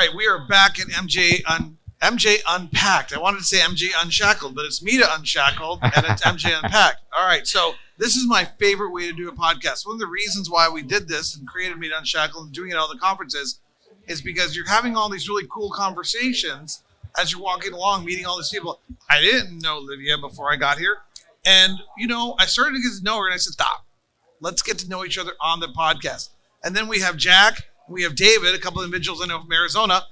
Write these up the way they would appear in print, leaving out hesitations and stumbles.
right, we are back at MJ Unpacked. I wanted to say MJ Unshackled, but it's MITA Unshackled, and it's MJ Unpacked. All right, so this is my favorite way to do a podcast. One of the reasons why we did this and created MITA Unshackled and doing it at all the conferences is because you're having all these really cool conversations as you're walking along, meeting all these people. I didn't know Livia before I got here, and, I started to get to know her, and I said, stop. Let's get to know each other on the podcast. And then we have Jack, we have David, a couple of individuals I know from Arizona,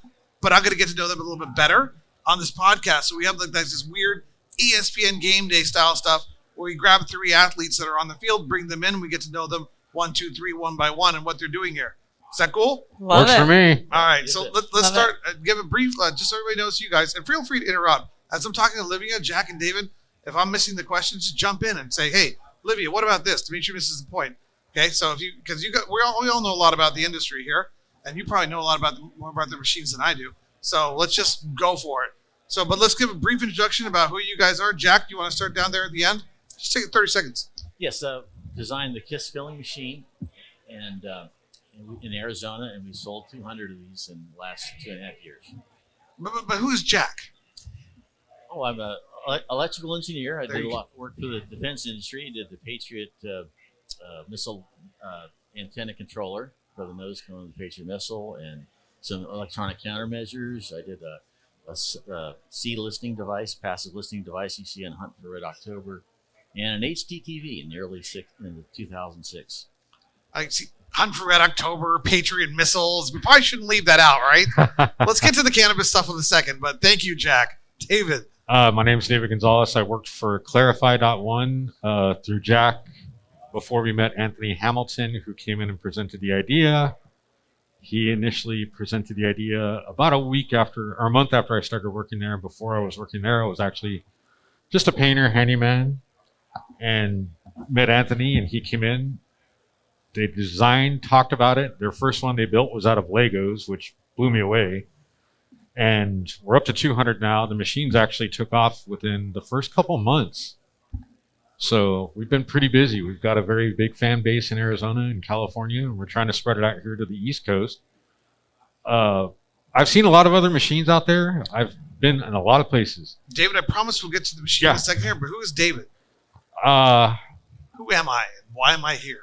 but I'm going to get to know them a little bit better on this podcast. So we have this weird ESPN game day style stuff where we grab 3 athletes that are on the field, bring them in, and we get to know them 1, 2, 3, one by one, and what they're doing here. Is that cool? Works for me. All right, so let's start. Give a brief, just so everybody knows you guys, and feel free to interrupt. As I'm talking to Livia, Jack, and David, if I'm missing the questions, just jump in and say, hey, Livia, what about this? Dimitri misses the point. Okay, so we all know a lot about the industry here, and you probably know a lot more about the machines than I do. So let's just go for it. But let's give a brief introduction about who you guys are. Jack, do you want to start down there at the end? Just take 30 seconds. Yes, designed the K.I.S.S filling machine and in Arizona, and we sold 200 of these in the last 2.5 years. But who is Jack? Oh, I'm an electrical engineer. I did a lot of work for the defense industry. Did the Patriot missile antenna controller for the nose cone of the Patriot missile and some electronic countermeasures. I did a C listening device, passive listening device you see on Hunt for Red October, and an HDTV in the early 2006. I see Hunt for Red October, Patriot missiles. We probably shouldn't leave that out, right? Let's get to the cannabis stuff in a second, but thank you, Jack. David. My name is David Gonzales. I worked for Clarify.1 through Jack before we met Anthony Hamilton, who came in and presented the idea. He initially presented the idea about a month after I started working there. Before I was working there, I was actually just a painter, handyman, and met Anthony, and he came in. They designed, talked about it. Their first one they built was out of Legos, which blew me away. And we're up to 200 now. The machines actually took off within the first couple months. So we've been pretty busy. We've got a very big fan base in Arizona and California, and we're trying to spread it out here to the East Coast. I've seen a lot of other machines out there. I've been in a lot of places. David, I promise we'll get to the machine in a second here, but who is David? Who am I and why am I here?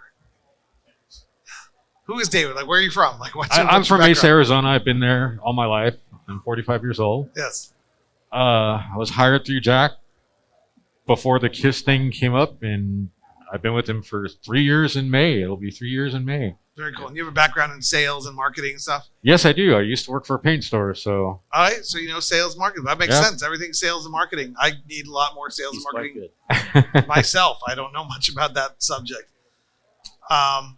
Who is David? Like, where are you from? Like, I'm from Mesa, Arizona. I've been there all my life. I'm 45 years old. Yes. I was hired through Jack before the K.I.S.S thing came up, and I've been with him for 3 years in May. It'll be 3 years in May. Very cool. And you have a background in sales and marketing and stuff? Yes, I do. I used to work for a paint store, so. All right, so you know sales marketing. That makes sense. Everything's sales and marketing. I need a lot more sales and marketing myself. I don't know much about that subject. And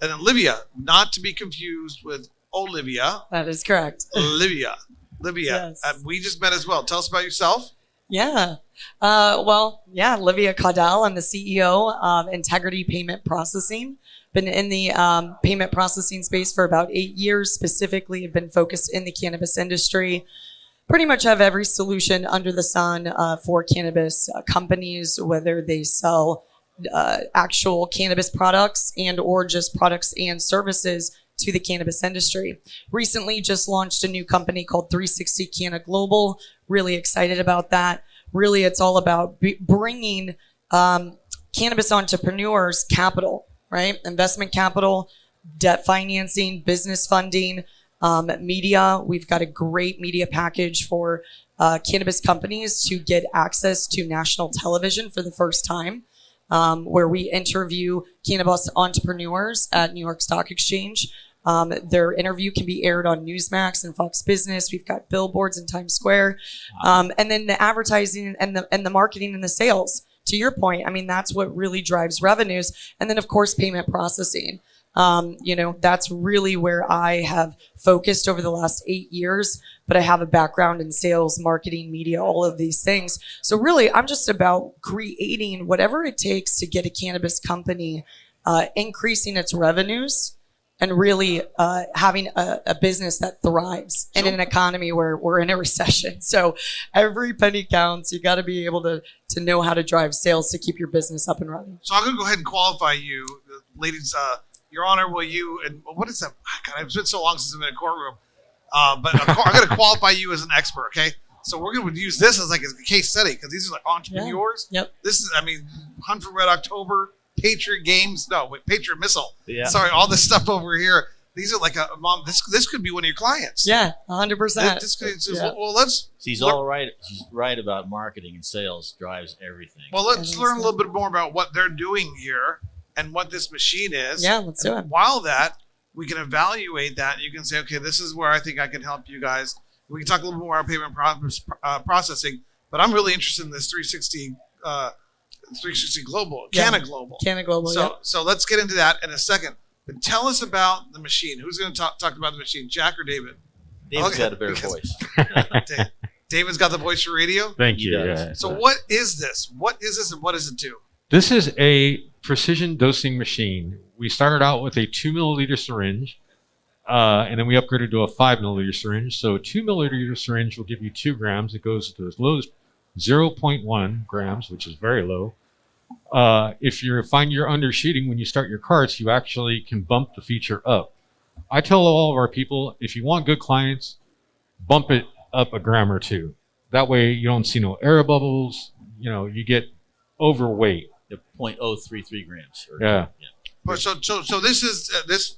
Olivia, not to be confused with Olivia. That is correct. Livia. Yes. We just met as well. Tell us about yourself. Yeah. Livia Caudell. I'm the CEO of Integrity Payment Processing. Been in the payment processing space for about 8 years. Specifically, have been focused in the cannabis industry. Pretty much have every solution under the sun for cannabis companies, whether they sell actual cannabis products and or just products and services to the cannabis industry. Recently just launched a new company called 360 Canna Global. Really excited about that. Really, it's all about bringing cannabis entrepreneurs capital, right? Investment capital, debt financing, business funding, media. We've got a great media package for cannabis companies to get access to national television for the first time, where we interview cannabis entrepreneurs at New York Stock Exchange. Their interview can be aired on Newsmax and Fox Business. We've got billboards in Times Square. And then the advertising and the marketing and the sales. To your point, I mean, that's what really drives revenues. And then, of course, payment processing. That's really where I have focused over the last 8 years, but I have a background in sales, marketing, media, all of these things. So really, I'm just about creating whatever it takes to get a cannabis company increasing its revenues and really having a business that thrives in an economy where we're in a recession. So every penny counts. You got to be able to know how to drive sales to keep your business up and running. So I'm going to go ahead and qualify you, ladies. Your Honor, will you, and what is that? God, it's been so long since I've been in a courtroom. But I'm going to qualify you as an expert, okay? So we're going to use this as like a case study because these are like entrepreneurs. Yeah. Yep. This is, I mean, Hunt for Red October, Patriot Games, Patriot Missile. Yeah. Sorry, all this stuff over here. These are like a mom. This could be one of your clients. Yeah, 100%. This could, Yeah. Well, let's. She's all right. She's right about marketing and sales drives everything. Well, let's learn a little bit more about what they're doing here and what this machine is. Yeah, let's do it. While that, we can evaluate that. You can say, okay, this is where I think I can help you guys. We can talk a little bit more about payment processing, but I'm really interested in this 360 Global, Yeah. Canna Global. Canna Global, So let's get into that in a second. But tell us about the machine. Who's going to talk about the machine, Jack or David? David's got a better voice. David's got the voice for radio? Thank you. He does. Yeah. So what is this? What is this and what does it do? This is a precision dosing machine. We started out with a 2 milliliter syringe, and then we upgraded to a 5 milliliter syringe. So a 2 milliliter syringe will give you 2 grams. It goes to as low as 0.1 grams, which is very low. If you find you're undershooting when you start your carts, you actually can bump the feature up. I tell all of our people, if you want good clients, bump it up a gram or 2. That way you don't see no air bubbles. You know, you get overweight. The 0.033 grams. Yeah. So this is this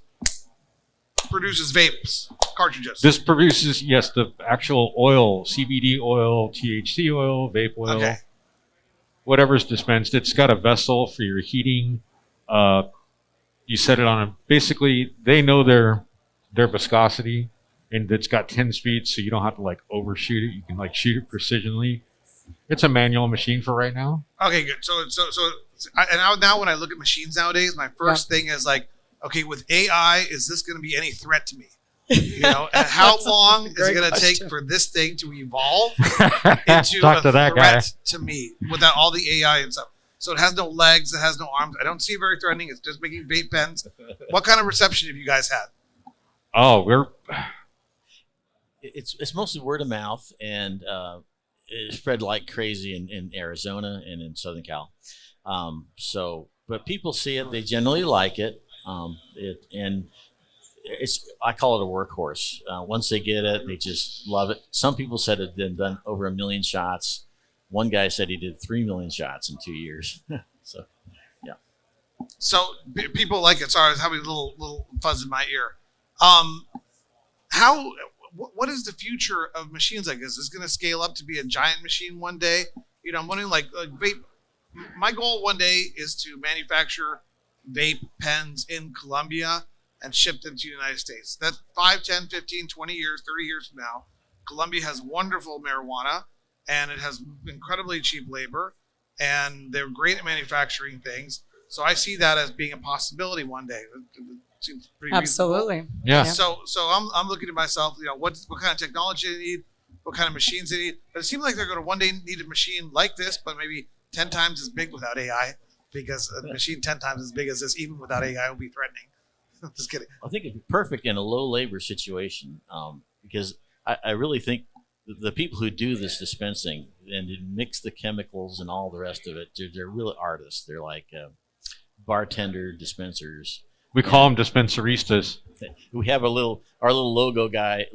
produces vapes, cartridges. This produces, yes, the actual oil, CBD oil, THC oil, vape oil, Okay. whatever's dispensed. It's got a vessel for your heating. You set it on a, basically, they know their viscosity, and it's got 10 speeds, so you don't have to like overshoot it. You can like shoot it precisionally. It's a manual machine for right now. Okay, good. Now when I look at machines nowadays, my first thing is like, okay, with AI, is this going to be any threat to me? You know, and how long is it going to take for this thing to evolve into Talk a to that guy. threat to me without all the AI and stuff? So it has no legs, it has no arms. I don't see it very threatening. It's just making vape pens. What kind of reception have you guys had? Oh, It's mostly word of mouth, and it spread like crazy in Arizona and in Southern Cal. But people see it; they generally like it. I call it a workhorse. Once they get it, they just love it. Some people said it had done over 1 million shots. One guy said he did 3 million shots in 2 years. So, yeah. So people like it. Sorry, I was having a little fuzz in my ear. What is the future of machines like this? Is this going to scale up to be a giant machine one day? You know, I'm wondering like vape. My goal one day is to manufacture vape pens in Colombia and ship them to the United States. That's 5, 10, 15, 20 years, 30 years from now. Colombia has wonderful marijuana, and it has incredibly cheap labor, and they're great at manufacturing things. So I see that as being a possibility one day. It seems pretty Absolutely. reasonable. yeah. So I'm looking at myself, you know, what kind of technology they need, what kind of machines they need. But it seems like they're going to one day need a machine like this, but maybe 10 times as big without AI, because a machine 10 times as big as this, even without AI, would be threatening. Just kidding. I think it'd be perfect in a low labor situation, because I really think the people who do this dispensing and mix the chemicals and all the rest of it, they're real artists. They're like bartender dispensers. We call them dispensaristas. We have our little Lego guy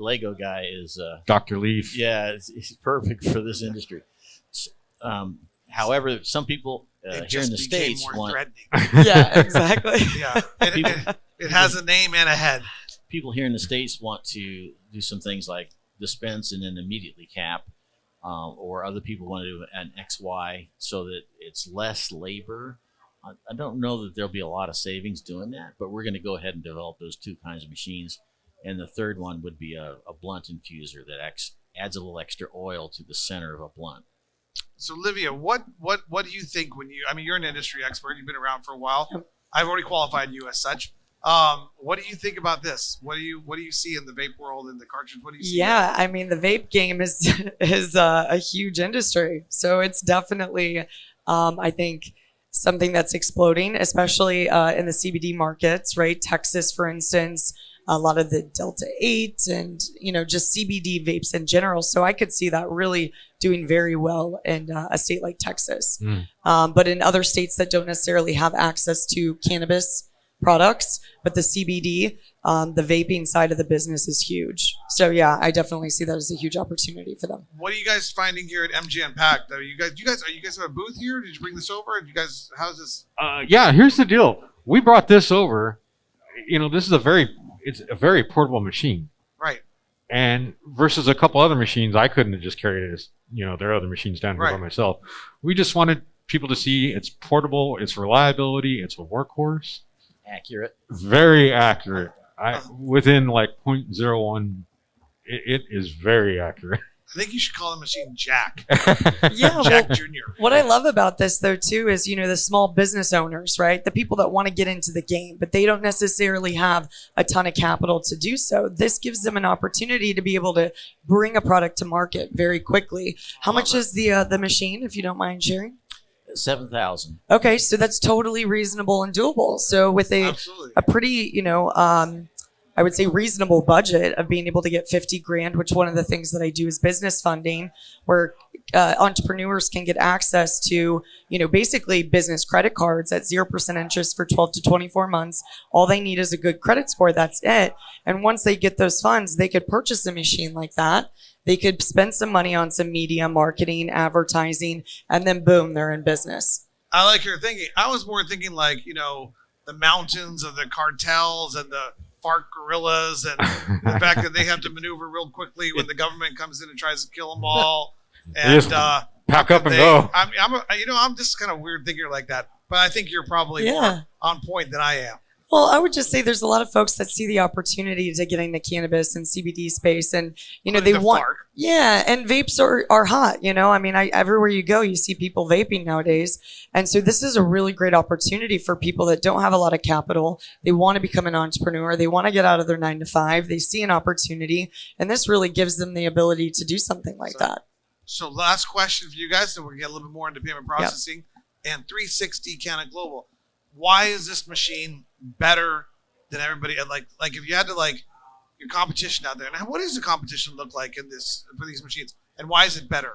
is Dr. Leaf. yeah, he's perfect for this industry. However, some people It here in just the became States more want threatening. Yeah, exactly. Yeah, it has a name and a head. people here in the States want to do some things like dispense and then immediately cap, or other people want to do an XY so that it's less labor. I don't know that there'll be a lot of savings doing that, but we're going to go ahead and develop those two kinds of machines. And the third one would be a blunt infuser that adds a little extra oil to the center of a blunt. So, Livia, what do you think when you? I mean, you're an industry expert. You've been around for a while. I've already qualified you as such. What do you think about this? What do you see in the vape world and the cartridge? What do you see? Yeah, I mean, the vape game is a huge industry. So it's definitely, I think, something that's exploding, especially in the CBD markets, right? Texas, for instance, a lot of the Delta 8 and, just CBD vapes in general. So I could see that really doing very well in a state like Texas. But in other states that don't necessarily have access to cannabis products, but the CBD, the vaping side of the business is huge. So yeah, I definitely see that as a huge opportunity for them. What are you guys finding here at MJ Unpacked? Are you guys have a booth here? Did you bring this over? How's this? Yeah, here's the deal. We brought this over. This is it's a very portable machine. Right. And versus a couple other machines, I couldn't have just carried it as, there are other machines down here by myself. We just wanted people to see it's portable, it's reliability, it's a workhorse. Accurate. Very accurate. Within like 0.01, it is very accurate. I think you should call the machine Jack. Yeah, Jack Jr. What I love about this though too is the small business owners, right? The people that want to get into the game, but they don't necessarily have a ton of capital to do so. This gives them an opportunity to be able to bring a product to market very quickly. How much is the machine, if you don't mind sharing? 7,000. Okay, so that's totally reasonable and doable. So with a pretty, I would say reasonable budget of being able to get 50 grand, which one of the things that I do is business funding, where entrepreneurs can get access to, basically business credit cards at 0% interest for 12 to 24 months. All they need is a good credit score. That's it. And once they get those funds, they could purchase a machine like that. They could spend some money on some media, marketing, advertising, and then boom, they're in business. I like your thinking. I was more thinking like, the mountains of the cartels and the FARC guerrillas and the fact that they have to maneuver real quickly when the government comes in and tries to kill them all. And pack up and go. I'm just kind of weird thinker like that. But I think you're probably more on point than I am. Well, I would just say there's a lot of folks that see the opportunity to get into cannabis and CBD space, and they want, and vapes are hot. Everywhere you go, you see people vaping nowadays, and so this is a really great opportunity for people that don't have a lot of capital. They want to become an entrepreneur. They want to get out of their 9-to-5. They see an opportunity, and this really gives them the ability to do something like that. So, last question for you guys, so we're gonna get a little bit more into payment processing and 360 Canna Global. Why is this machine better than everybody? Like if you had to your competition out there, and what does the competition look like for these machines, and why is it better?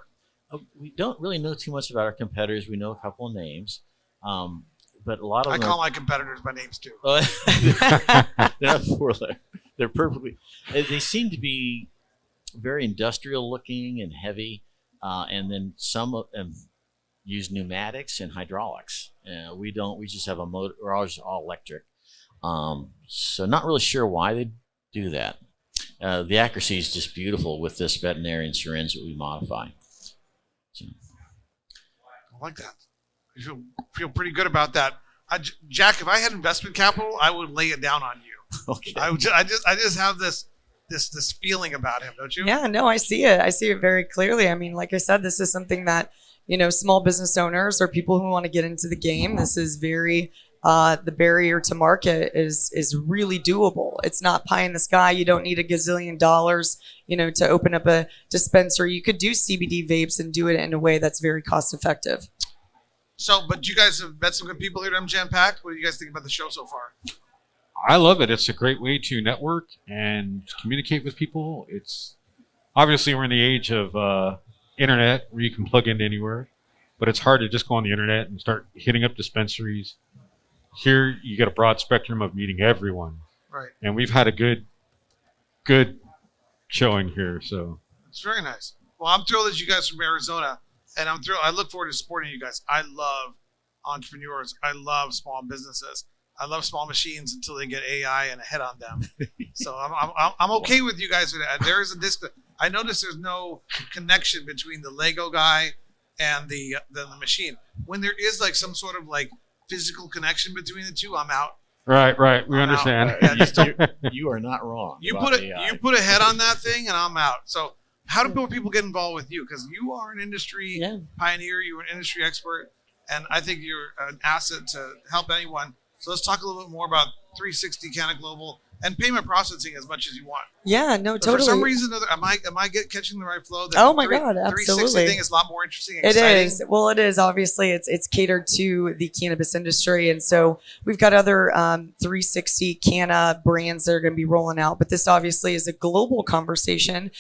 We don't really know too much about our competitors. We know a couple of names, but a lot of them. I call my competitors by names too. They're not four-letter. They're perfectly. They seem to be very industrial looking and heavy, and then some of them use pneumatics and hydraulics. We don't. We just have a motor. We're always all electric. So not really sure why they do that. The accuracy is just beautiful with this veterinarian syringe that we modify. So. I like that. I feel pretty good about that. Jack, if I had investment capital, I would lay it down on you. Okay. I just have this feeling about him, don't you? Yeah, no, I see it. I see it very clearly. I mean, like I said, this is something that small business owners or people who want to get into the game. This is very the barrier to market is really doable. It's not pie in the sky. You don't need $1 gazillion, to open up a dispensary. You could do CBD vapes and do it in a way that's very cost effective. So, but you guys have met some good people here at MJ Unpacked. What do you guys think about the show so far? I love it. It's a great way to network and communicate with people. It's obviously we're in the age of internet where you can plug into anywhere, but it's hard to just go on the internet and start hitting up dispensaries. Here you get a broad spectrum of meeting everyone. Right. And we've had a good showing here, so it's very nice. Well, I'm thrilled that you guys are from Arizona, and I'm thrilled. I look forward to supporting you guys. I love entrepreneurs. I love small businesses. I love small machines until they get AI and a head on them. So I'm okay with you guys. There is a disconnect. I notice there's no connection between the Lego guy and the machine. When there is some sort of physical connection between the two, I'm out. Right. We understand. You are not wrong. You put a head on that thing, and I'm out. So how do more people get involved with you? Because you are an industry pioneer. You're an industry expert, and I think you're an asset to help anyone. So let's talk a little bit more about 360 Canna Global and payment processing as much as you want. Yeah, no, totally. For some reason, am I catching the right flow? Oh my God, absolutely. 360 thing is a lot more interesting. And it exciting. is. Well, it is. Obviously, it's catered to the cannabis industry, and so we've got other 360 Canna brands that are going to be rolling out. But this obviously is a global conversation.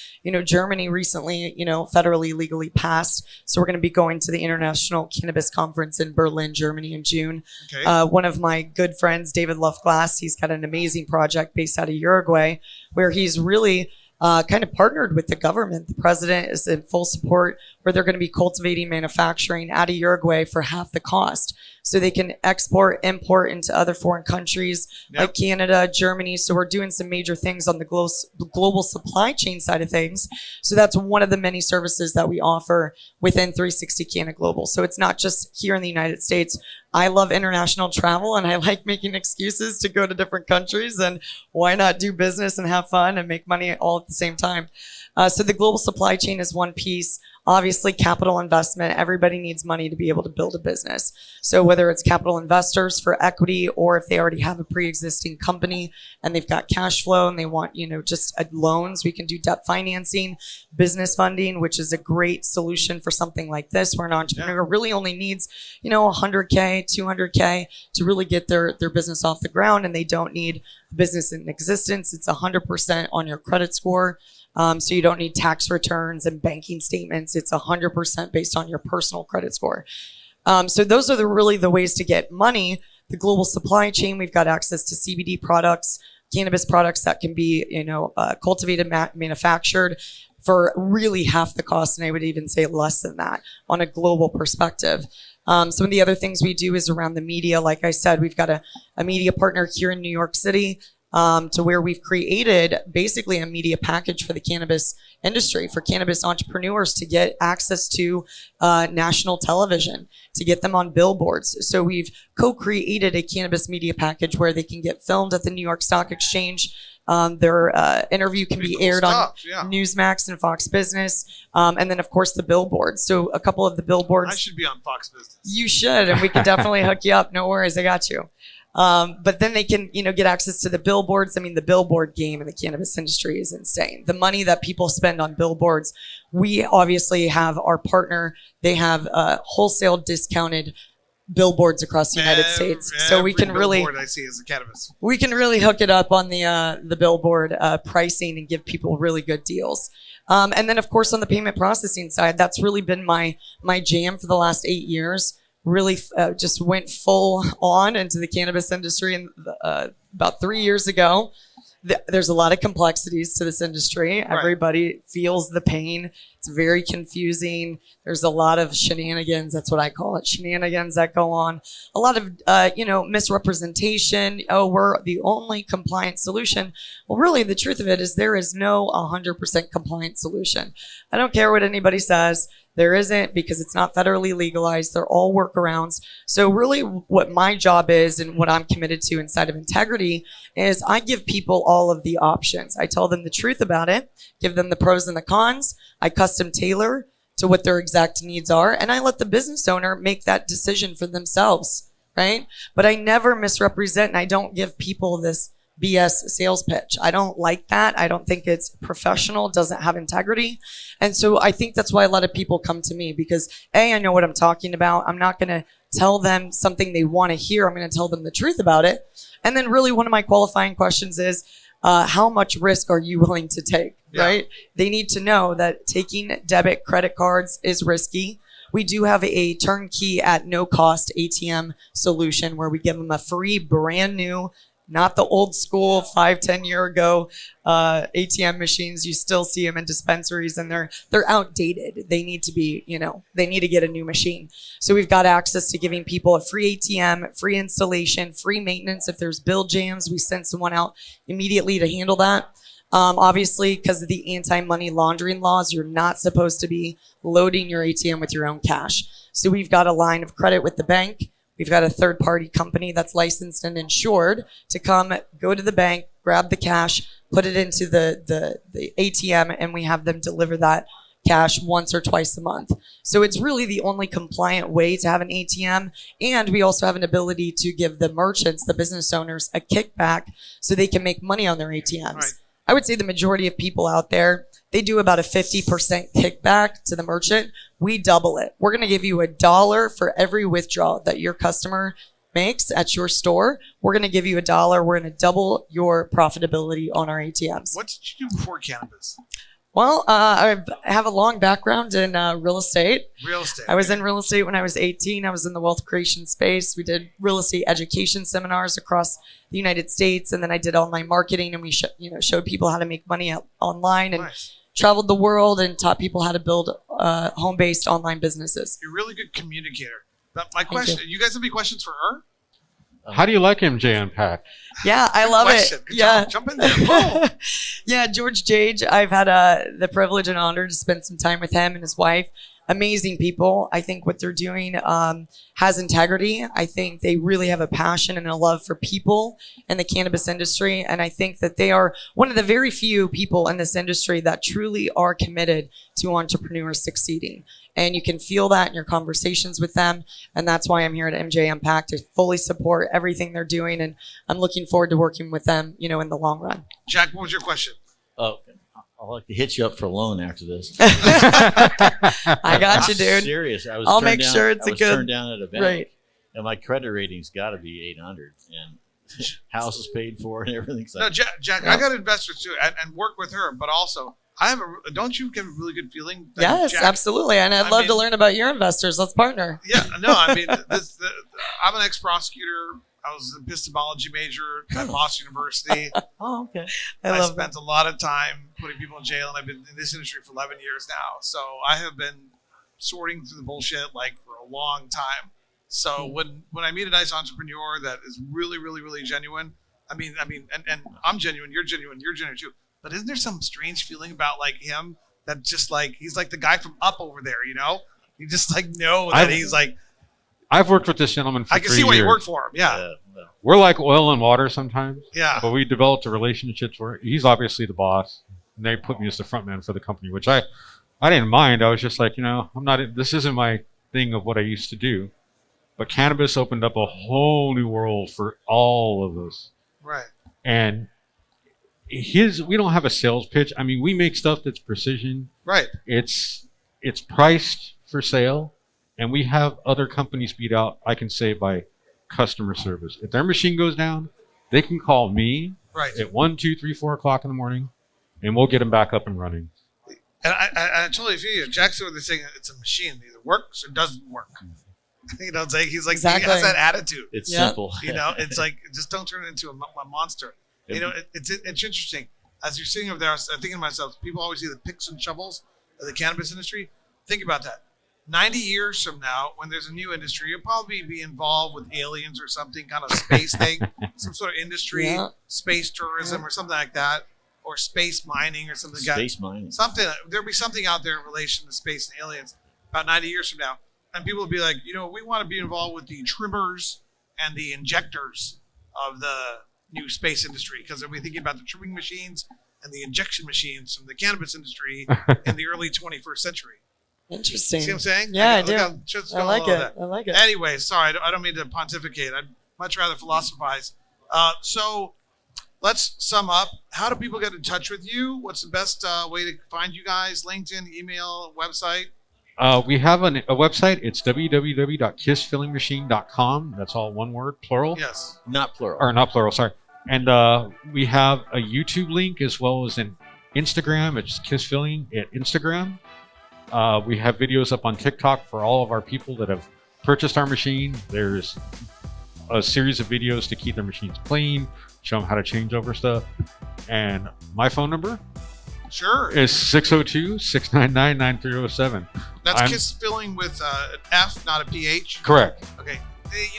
Germany recently, federally legally passed, so we're going to be going to the International Cannabis Conference in Berlin, Germany, in June. Okay. One of my good friends, David Lofglass, he's got an amazing project based out of Uruguay, where he's really kind of partnered with the government. The president is in full support, where they're going to be cultivating manufacturing out of Uruguay for half the cost. So they can export, import into other foreign countries like Canada, Germany. So we're doing some major things on the global supply chain side of things. So that's one of the many services that we offer within 360 Canada Global. So it's not just here in the United States. I love international travel, and I like making excuses to go to different countries, and why not do business and have fun and make money all at the same time? So the global supply chain is one piece. Obviously, capital investment. Everybody needs money to be able to build a business. So whether it's capital investors for equity, or if they already have a pre-existing company and they've got cash flow and they want, just loans, we can do debt financing, business funding, which is a great solution for something like this, where an entrepreneur really only needs, $100K, $200K to really get their business off the ground, and they don't need business in existence. It's 100% on your credit score. So you don't need tax returns and banking statements. It's 100% based on your personal credit score. So those are really the ways to get money. The global supply chain, we've got access to CBD products, cannabis products that can be, cultivated, manufactured for really half the cost, and I would even say less than that on a global perspective. Some of the other things we do is around the media. Like I said, we've got a media partner here in New York City, to where we've created basically a media package for the cannabis industry, for cannabis entrepreneurs to get access to national television, to get them on billboards. So we've co-created a cannabis media package where they can get filmed at the New York Stock Exchange. Their interview can be aired on Newsmax and Fox Business. And then, of course, the billboards. So a couple of the billboards. I should be on Fox Business. You should, and we can definitely hook you up. No worries, I got you. But then they can, get access to the billboards. I mean, the billboard game in the cannabis industry is insane. The money that people spend on billboards, we obviously have our partner. They have wholesale discounted billboards across the United States. So we can really, I see is a cannabis. We can really hook it up on the billboard pricing and give people really good deals. And then, of course, on the payment processing side, that's really been my jam for the last 8 years. Really just went full on into the cannabis industry and about 3 years ago. There's a lot of complexities to this industry. Right. Everybody feels the pain. It's very confusing. There's a lot of shenanigans. That's what I call it. Shenanigans that go on. A lot of, misrepresentation. Oh, we're the only compliant solution. Well, really, the truth of it is there is no 100% compliant solution. I don't care what anybody says. There isn't, because it's not federally legalized. They're all workarounds. So really what my job is, and what I'm committed to inside of Integrity, is I give people all of the options. I tell them the truth about it, give them the pros and the cons. I custom tailor to what their exact needs are, and I let the business owner make that decision for themselves, right? But I never misrepresent, and I don't give people this BS sales pitch. I don't like that. I don't think it's professional, doesn't have integrity. And so I think that's why a lot of people come to me, because I know what I'm talking about. I'm not going to tell them something they want to hear. I'm going to tell them the truth about it. And then really one of my qualifying questions is, how much risk are you willing to take, right? They need to know that taking debit credit cards is risky. We do have a turnkey at no cost ATM solution where we give them a free brand new, not the old school 5-10 year ago ATM machines. You still see them in dispensaries, and they're outdated. They need to be, they need to get a new machine. So we've got access to giving people a free ATM, free installation, free maintenance. If there's bill jams, we send someone out immediately to handle that. Obviously, because of the anti-money laundering laws, you're not supposed to be loading your ATM with your own cash. So we've got a line of credit with the bank. We've got a third-party company that's licensed and insured to come, go to the bank, grab the cash, put it into the ATM, and we have them deliver that cash once or twice a month. So it's really the only compliant way to have an ATM. And we also have an ability to give the merchants, the business owners, a kickback so they can make money on their ATMs. Right. I would say the majority of people out there, they do about a 50% kickback to the merchant. We double it. We're going to give you $1 for every withdrawal that your customer makes at your store. We're going to give you $1. We're going to double your profitability on our ATMs. What did you do before cannabis? Well, I have a long background in real estate. Real estate. I was in real estate when I was 18. I was in the wealth creation space. We did real estate education seminars across the United States, and then I did online marketing, and we showed people how to make money online, and Nice. traveled the world and taught people how to build home-based online businesses. You're a really good communicator. But my question, you guys have any questions for her? How do you like MJ Unpacked? Yeah, I love Question. it. Good Yeah. job. Jump in there. Boom. Yeah, George Jage, I've had the privilege and honor to spend some time with him and his wife. Amazing people. I think what they're doing has integrity. I think they really have a passion and a love for people in the cannabis industry. And I think that they are one of the very few people in this industry that truly are committed to entrepreneurs succeeding. And you can feel that in your conversations with them. And that's why I'm here at MJ Unpacked to fully support everything they're doing. And I'm looking forward to working with them, in the long run. Jack, what was your question? Oh, I'll like to hit you up for a loan after this. I got you, dude. Serious. I'll make sure it's I a was good- turned down at a bank, Right. and my credit rating's got to be 800, and house is paid for and everything. So No, Jack, I got investors too, and work with her, but also don't you get a really good feeling? That Yes, Jack, absolutely. And I'd I love to mean- learn about your investors. Let's partner. Yeah, no, I mean, I'm an ex-prosecutor. I was an epistemology major at Boston University. oh, okay. I I love spent a lot of time putting people in jail, and I've been in this industry for 11 years now. So I have been sorting through the bullshit for a long time. So when I meet a nice entrepreneur that is really, really, really genuine, I mean, and I'm genuine, you're genuine too. But isn't there some strange feeling about him that just he's like the guy from Up over there, You just know that he's like. I've worked with this gentleman for I can 3 see why years. you work for him. Yeah, Well, We're like oil and water sometimes, yeah. but we developed a relationship where he's obviously the boss, and they put me as the front man for the company, which I didn't mind. I was just like, I'm not. This isn't my thing of what I used to do. But cannabis opened up a whole new world for all of us. Right. And we don't have a sales pitch. I mean, we make stuff that's precision. Right. It's priced for sale, and we have other companies beat out, I can say, by customer service. If their machine goes down, they can call me Right. at 1, 2, 3, 4 o'clock in the morning, and we'll get them back up and running. And I totally feel you. Jack's over there saying it's a machine. It either works or doesn't work. It's like he's like Exactly. he has that attitude. it's Yeah. simple. It's like just don't turn it into a monster. It's interesting. As you're sitting over there, I was thinking to myself, people always see the picks and shovels of the cannabis industry. Think about that. 90 years from now, when there's a new industry, you'll probably be involved with aliens or something, kind of space thing, some sort of industry, Yeah. space tourism or something like that, or space mining or something like that. Space mining. Something, there'll be something out there in relation to space and aliens about 90 years from now. And people will be like, we want to be involved with the trimmers and the injectors of the new space industry, because they'll be thinking about the trimming machines and the injection machines from the cannabis industry in the early 21st century. Interesting. See what I'm saying? Yeah, I Look do. how just I going like along it. with that. I like it. Anyway, sorry, I don't mean to pontificate. I'd much rather philosophize. So let's sum up. How do people get in touch with you? What's the best way to find you guys? LinkedIn, email, website? We have a website. It's www.kissfillingmachine.com. That's all one word, plural. Yes. Not plural. Or not plural, sorry. And we have a YouTube link as well as an Instagram. It's Kiss Filling at Instagram. We have videos up on TikTok for all of our people that have purchased our machine. There's a series of videos to keep their machines clean, show them how to change over stuff. And my phone number Sure. is 602-699-9307. That's Kiss Filling with an F, not a PH. Correct. Okay.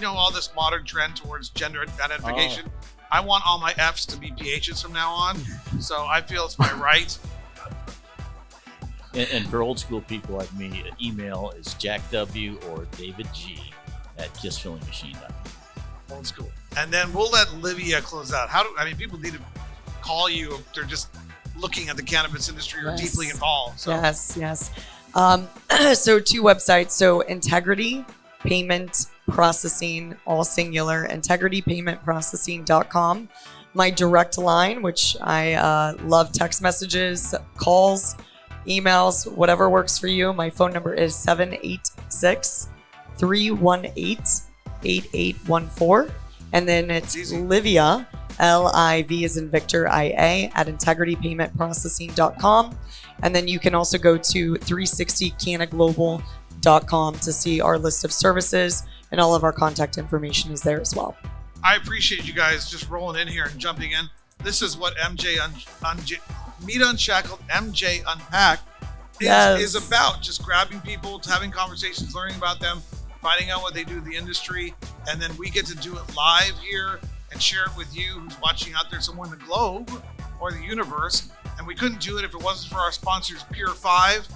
All this modern trend towards gender identification. I want all my F's to be PHs from now on. So I feel it's my right. And for old school people like me, email is jackw or davidg at kissfillingmachine.com. Old school. And then we'll let Livia close out. People need to call you if they're just looking at the cannabis industry or Yes. deeply involved. So Yes. So 2 websites. So Integrity Payment Processing, all singular, integritypaymentprocessing.com. My direct line, which I love text messages, calls, emails, whatever works for you. My phone number is 786-318-8814. And then it's It's easy. Livia, LIV as in Victor IA at integritypaymentprocessing.com. And then you can also go to 360canaglobal.com to see our list of services, and all of our contact information is there as well. I appreciate you guys just rolling in here and jumping in. This is what MITA Unshackled, MJ Unpacked is about. Just grabbing people, having conversations, learning about them, finding out what they do in the industry, and then we get to do it live here and share it with you who's watching out there somewhere in the globe or the universe. And we couldn't do it if it wasn't for our sponsors, Pure 5.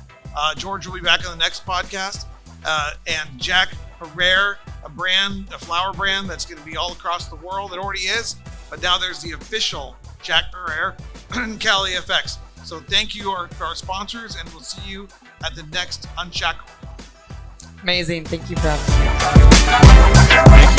George will be back on the next podcast. And Jack Herrera, a flower brand that's going to be all across the world. It already is, but now there's the official Jack Herrera and Calyfx. So thank you to our sponsors, and we'll see you at the next Unshackled. Amazing. Thank you for having me. Thank you.